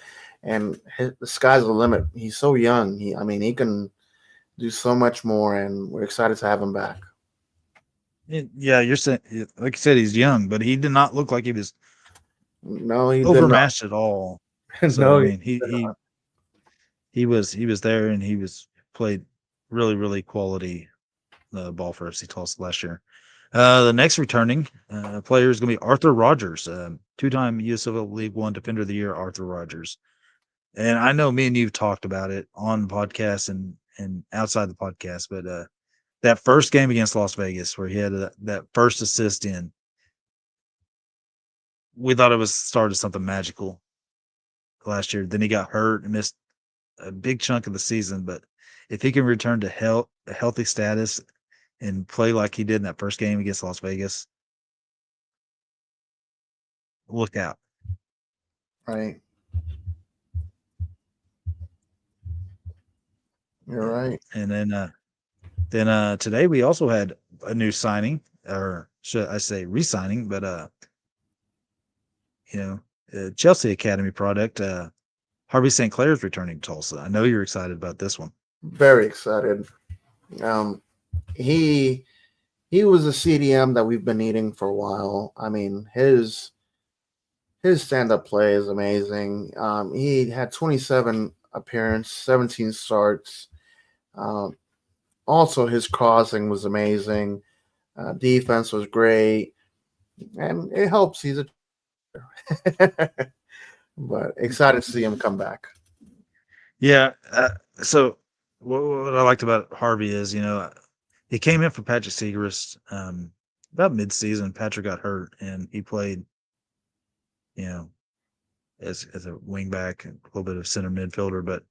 and the sky's the limit. He's so young. He can do so much more, and we're excited to have him back. Yeah, you're saying, like you said, he's young, but he did not look like he was No, he did not. overmatched at all. So No, I mean, he was there, and he was played really, really quality ball for FC Tulsa last year. The next returning player is going to be Arthur Rogers, two-time USFL League One Defender of the Year, Arthur Rogers. And I know me and you've talked about it on podcasts and outside the podcast, but that first game against Las Vegas where he had that first assist in, we thought it was started something magical last year. Then he got hurt and missed a big chunk of the season. But if he can return to a healthy status and play like he did in that first game against Las Vegas, look out. Right. You're right. And then today we also had a new signing, or should I say re-signing, but Chelsea Academy product, Harvey St. Clair's returning to Tulsa. I know you're excited about this one. Very excited. He was a CDM that we've been needing for a while. I mean, his stand-up play is amazing. He had 27 appearances, 17 starts. Also, his crossing was amazing. Defense was great, and it helps. He's a but excited to see him come back. Yeah. So what I liked about Harvey is, he came in for Patrick Segrist about mid-season. Patrick got hurt, and he played, as a wingback, a little bit of center midfielder, but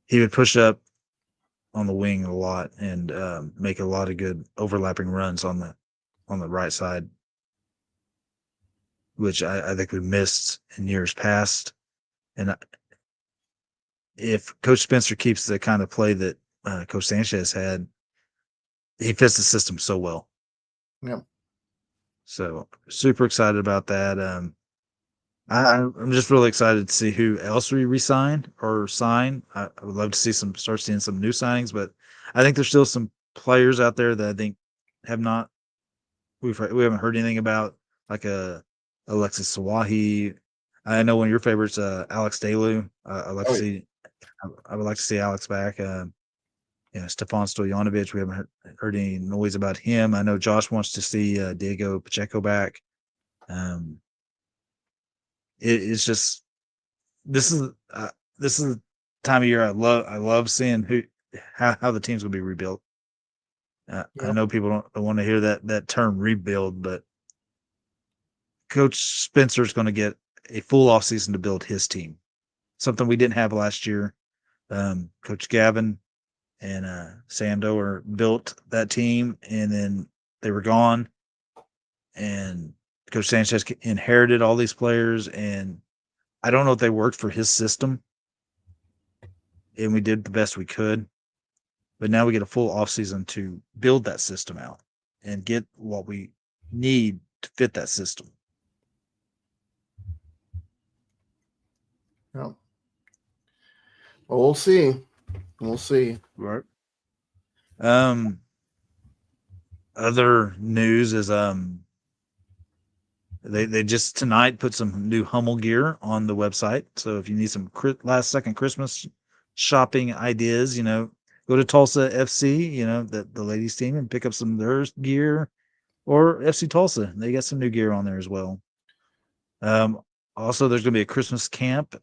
he would push up on the wing a lot and make a lot of good overlapping runs on the right side, which I think we missed in years past. And if Coach Spencer keeps the kind of play that Coach Sanchez had, he fits the system so well. Yeah. So super excited about that. I'm just really excited to see who else we resign or sign. I would love to start seeing some new signings, but I think there's still some players out there that I think we haven't heard anything about, like Alexis Sawahi. I know one of your favorites, Alex Dalu. I would like to see Alex back. Stefan Stojanovic. We haven't heard any noise about him. I know Josh wants to see Diego Pacheco back. It's just this is the time of year I love seeing how the team's gonna be rebuilt. I know people don't want to hear that term rebuild, but Coach Spencer's going to get a full offseason to build his team, something we didn't have last year. Coach Gavin and Sam Doer built that team, and then they were gone, and Coach Sanchez inherited all these players, and I don't know if they worked for his system, and we did the best we could. But now we get a full offseason to build that system out and get what we need to fit that system. Yeah. Well, we'll see. We'll see. Right. Other news is they just tonight put some new Hummel gear on the website. So if you need some last second Christmas shopping ideas, go to Tulsa FC, the ladies team, and pick up some of their gear, or FC Tulsa. They got some new gear on there as well. Also, there's going to be a Christmas camp.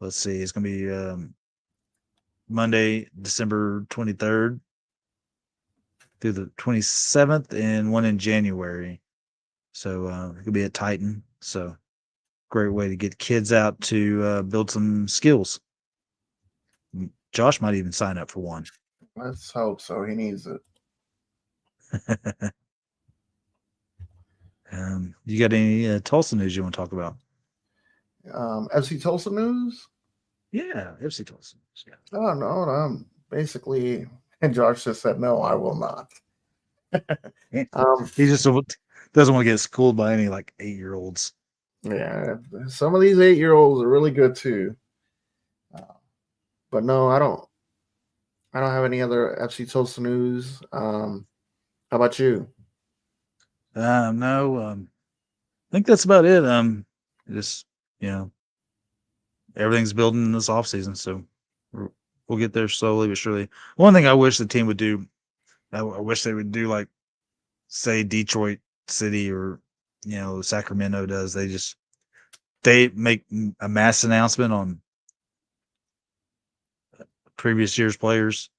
Let's see, it's going to be Monday, December 23rd through the 27th, and one in January. So it could be at Titan. So great way to get kids out to build some skills. Josh might even sign up for one. Let's hope so. He needs it. You got any Tulsa news you want to talk about? FC Tulsa news? Yeah, FC Tulsa news. Yeah. Oh, no. Basically, and Josh just said, no, I will not. He just doesn't want to get schooled by any like 8-year-olds. Yeah, some of these 8-year-olds are really good too. But no, I don't have any other FC Tulsa news. How about you? No, I think that's about it. Just everything's building this off season, so we'll get there slowly but surely. One thing I wish the team would do, I wish they would do like, say, Detroit City or Sacramento does. They make a mass announcement on previous year's players.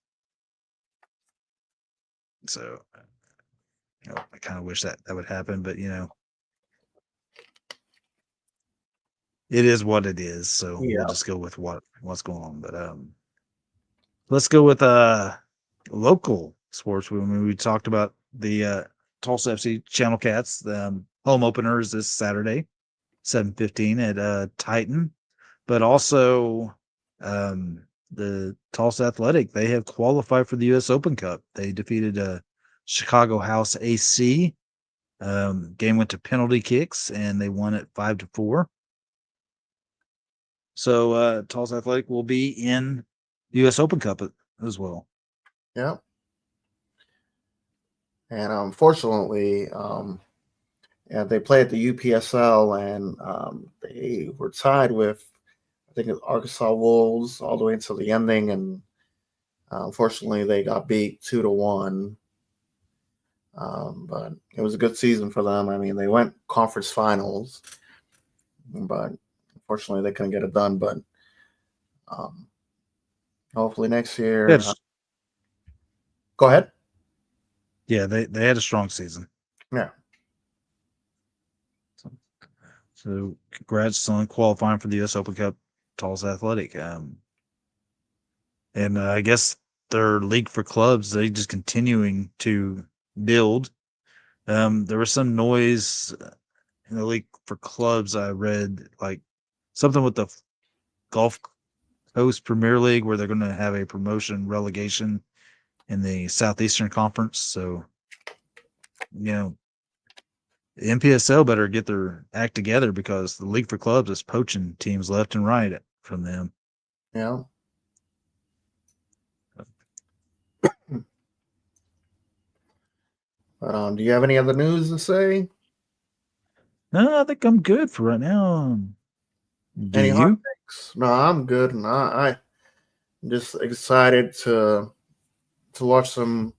So, I kind of wish that would happen, but it is what it is. So we'll just go with what's going on. But let's go with local sports. We talked about the Tulsa FC Channel Cats. The home opener is this Saturday, 7:15 at Titan. But also the Tulsa Athletic, they have qualified for the U.S. Open Cup. They defeated Chicago House AC. Game went to penalty kicks, and they won it 5-4. So Tulsa Athletic will be in the U.S. Open Cup as well. Yeah. And unfortunately, they play at the UPSL, and they were tied with, I think, Arkansas Wolves all the way until the ending, and unfortunately, they got beat 2-1. But it was a good season for them. I mean, they went conference finals, but unfortunately, they couldn't get it done. But hopefully next year. Go ahead. Yeah, they had a strong season. Yeah. So congrats on qualifying for the U.S. Open Cup, Tulsa Athletic. And I guess their league for clubs, they just continuing to build. There was some noise in the league for clubs. I read like something with the Gulf Coast Premier League where they're going to have a promotion relegation in the Southeastern Conference. So, the NPSL better get their act together because the league for clubs is poaching teams left and right from them. Yeah. But do you have any other news to say? No, I think I'm good for right now. Do Any hot you? takes? No, I'm good, and I'm just excited to watch some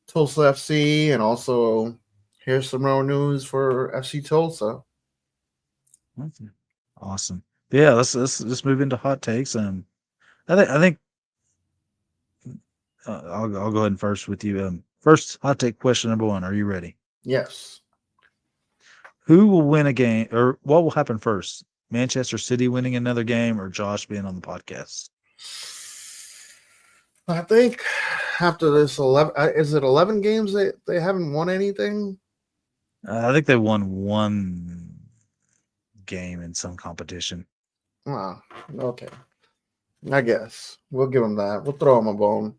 Tulsa FC and also hear some more news for FC Tulsa. Awesome. Yeah, let's move into hot takes. I think I'll go ahead and first with you. First hot take question number 1. Are you ready? Yes. Who will win a game, or what will happen first? Manchester City winning another game, or Josh being on the podcast? I think after this 11, is it 11 games they haven't won anything? I think they won one game in some competition. Oh, okay. I guess we'll give them that. We'll throw them a bone.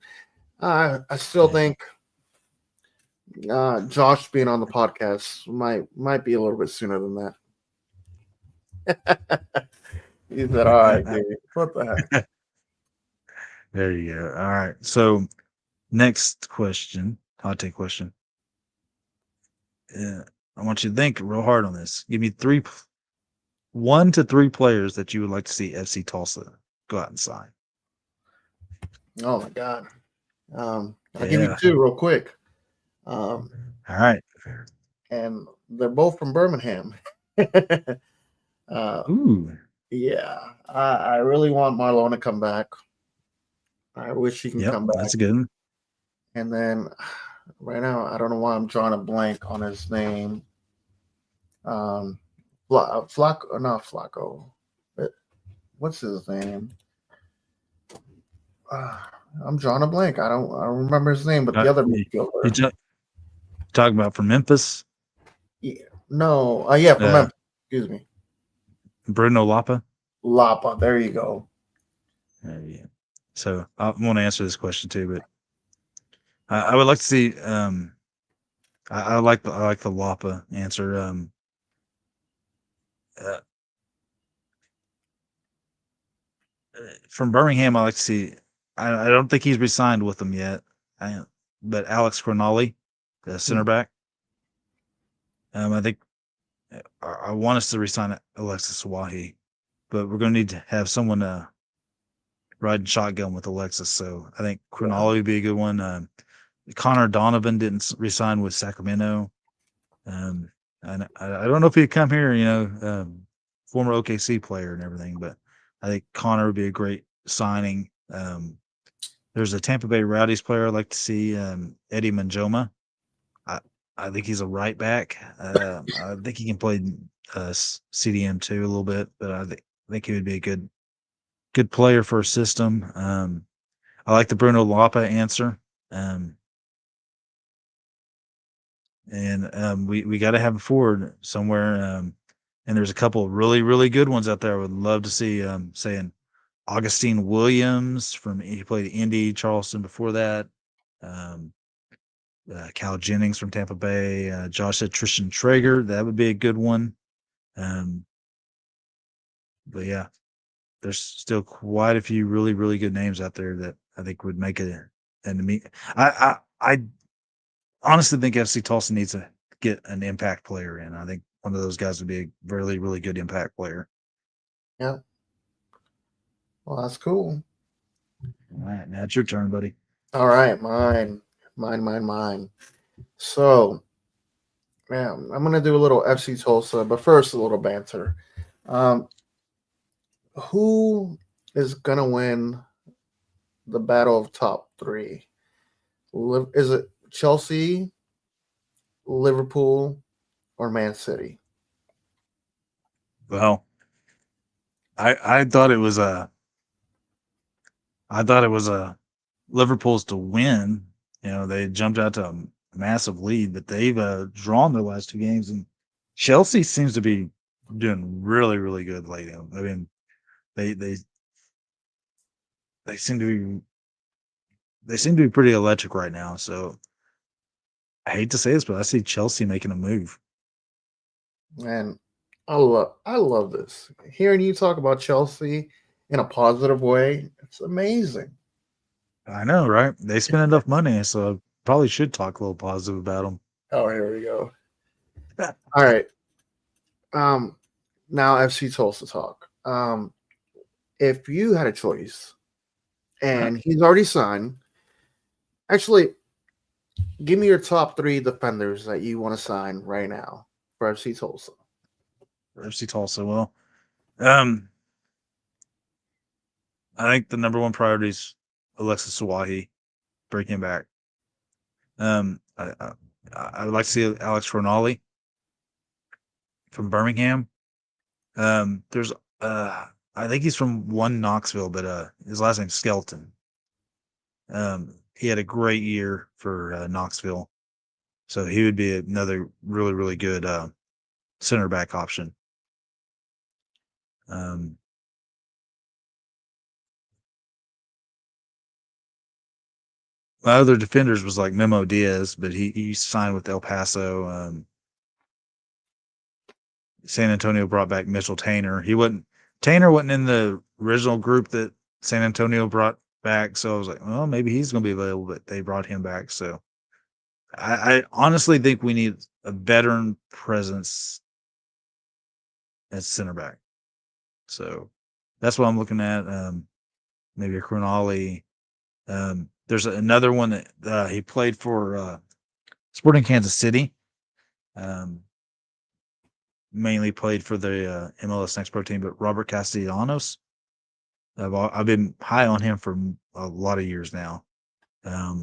I still think Josh being on the podcast might be a little bit sooner than that. He said, "All right, dude. What the heck?" There you go. All right. So next question, hot take question. I want you to think real hard on this. Give me 1 to 3 players that you would like to see FC Tulsa go out and sign. Oh my God. I'll give you 2 real quick. All right. And they're both from Birmingham. Ooh. Yeah. I really want Marlon to come back. I wish he can Yep, come back. that's a good one. And then right now, I don't know why I'm drawing a blank on his name. Flacco, not Flacco. What's his name? I'm drawing a blank. I don't remember his name, but the other You midfielder. talking about from Memphis? Yeah, no, yeah, from Memphis. Excuse me. Bruno Lapa. Lapa. There you go. Yeah. So I want to answer this question too, but I would like to see. I like the Lapa answer. From Birmingham, I like to see. I don't think he's resigned with them yet. But Alex Cronali, the center back. I think I want us to resign Alexis Wahi, but we're going to need to have someone riding shotgun with Alexis. So I think Cronali would be a good one. Connor Donovan didn't resign with Sacramento. And I don't know if he'd come here, former OKC player and everything, but I think Connor would be a great signing. There's a Tampa Bay Rowdies player I'd like to see, Eddie Manjoma. I think he's a right back. I think he can play CDM too a little bit, but I think he would be a good player for a system. I like the Bruno Lapa answer. And we got to have a forward somewhere. And there's a couple of really, really good ones out there I would love to see, saying Augustine Williams he played Indy, Charleston before that. Cal Jennings from Tampa Bay. Josh said Tristan Traeger. That would be a good one. But yeah, there's still quite a few really, really good names out there that I think would make it. And I honestly think FC Tulsa needs to get an impact player in. I think one of those guys would be a really, really good impact player. Yeah. Well, that's cool. All right, now it's your turn, buddy. All right, mine. So, man, I'm gonna do a little FC Tulsa, but first a little banter. Who is gonna win the battle of top three? Is it Chelsea, Liverpool, or Man City? Well, I thought it was Liverpool's to win. They jumped out to a massive lead, but they've drawn their last two games, and Chelsea seems to be doing really, really good lately. I mean, they seem to be pretty electric right now. So I hate to say this, but I see Chelsea making a move. And I love this. Hearing you talk about Chelsea in a positive way, it's amazing. I know, right? They spend enough money, so I probably should talk a little positive about them. Oh, here we go. All right. Now FC Tulsa talk. If you had a choice, and he's already signed, actually, give me your top three defenders that you want to sign right now for FC Tulsa. FC Tulsa, well, I think the number one priority is Alexis Sawahi, breaking back. I would like to see Alex Ronali from Birmingham. There's I think he's from Knoxville, but his last name's Skelton. He had a great year for Knoxville, so he would be another really, really good center back option. My other defenders was like Memo Diaz, but he signed with El Paso. San Antonio brought back Mitchell Tainer. Tainer wasn't in the original group that San Antonio brought back, so I was like, well, maybe he's going to be available, but they brought him back. So I honestly think we need a veteran presence at center back. So that's what I'm looking at. Maybe a Cronali. There's another one that he played for Sporting Kansas City. Mainly played for the MLS Next Pro team, but Robert Castellanos. I've been high on him for a lot of years now. I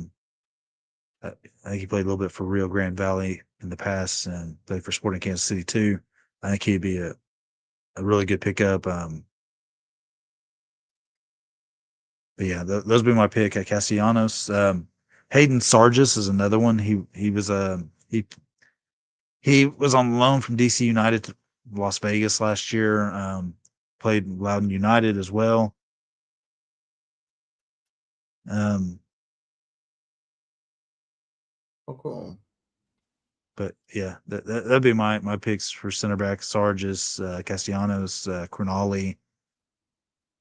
think he played a little bit for Rio Grande Valley in the past and played for Sporting Kansas City too. I think he'd be a really good pickup. But yeah, those would be my pick. Castellanos. Hayden Sargis is another one. He was on loan from DC United to Las Vegas last year. Played Loudoun United as well. Oh, cool. But yeah, that'd be my picks for center back: Sargis, Castellanos, Cronali,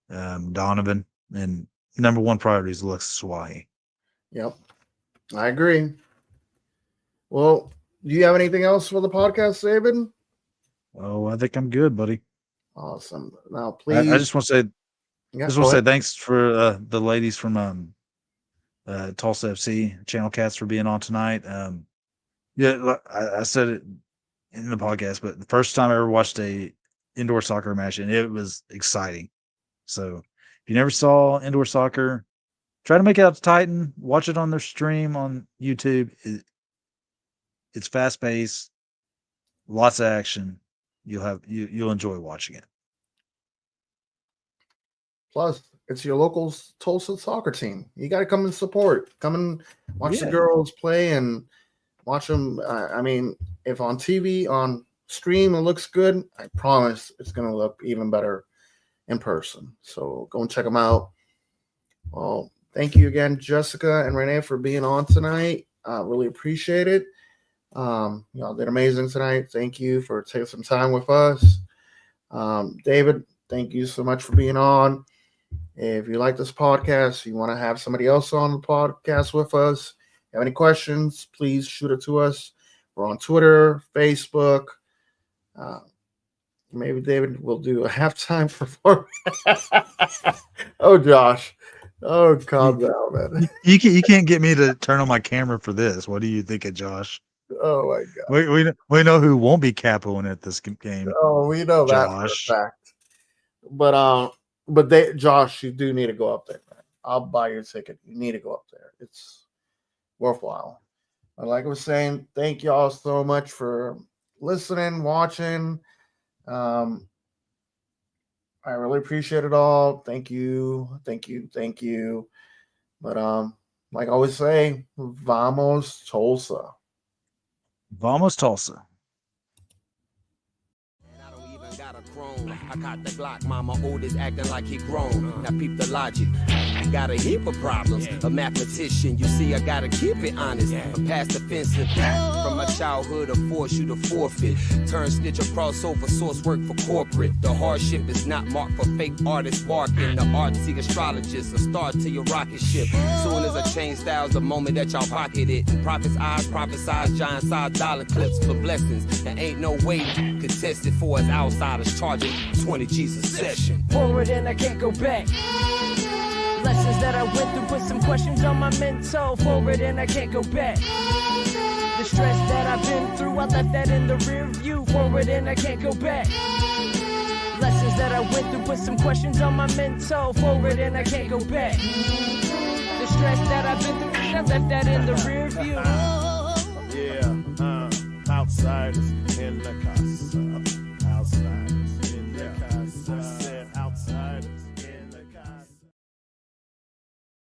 Donovan, and number one priority is Alexis Swahi. Yep, I agree. Well, do you have anything else for the podcast, David? Oh, I think I'm good, buddy. Awesome. Now, please, I just want to say, thanks for the ladies from Tulsa FC Channel Cats for being on tonight. Yeah, I said it in the podcast, but the first time I ever watched a indoor soccer match, and it was exciting. So if you never saw indoor soccer, try to make it out to Titan. Watch it on their stream on YouTube. It's fast paced, lots of action. You'll enjoy watching it. Plus, it's your local Tulsa soccer team. You got to come and support. Come and watch the girls play and watch them. I mean, if on TV, on stream, it looks good, I promise it's going to look even better in person. So go and check them out. Well, thank you again, Jessica and Renee, for being on tonight. Really appreciate it. Y'all did amazing tonight. Thank you for taking some time with us. David, thank you so much for being on. If you like this podcast, you want to have somebody else on the podcast with us, have any questions, please shoot it to us. We're on Twitter, Facebook. Maybe David will do a halftime performance. Oh, Josh. Oh, calm down, man. You can't get me to turn on my camera for this. What do you think of Josh? Oh my God. We know who won't be capoing at this game. Oh, we know that for a fact. But Josh, you do need to go up there, man. I'll buy your ticket. You need to go up there. It's worthwhile. But like I was saying, thank y'all so much for listening, watching. I really appreciate it all. Thank you. But like I always say, vamos Tulsa. Vamos Tulsa. I caught the Glock, mama oldest acting like he grown. Now peep the logic. I got a heap of problems. A mathematician, you see, I gotta keep it honest. I'm past offensive. From my childhood, I force you to forfeit. Turn snitch or crossover, source work for corporate. The hardship is not marked for fake artists barking. The artsy astrologist, a start to your rocket ship. Soon as I change styles, the moment that y'all pocket it. And prophets' eyes, prophesize giant size dollar clips for blessings. There ain't no way contested for us outsiders charging 20 G's a session. Forward and I can't go back. Lessons that I went through, put some questions on my mental. Forward and I can't go back. The stress that I've been through, I left that in the rear view. Forward and I can't go back. Lessons that I went through, put some questions on my mental. Forward and I can't go back. The stress that I've been through, I left that in the rear view. Yeah, outsiders in the casa. Outsiders in the casa. I said outsiders.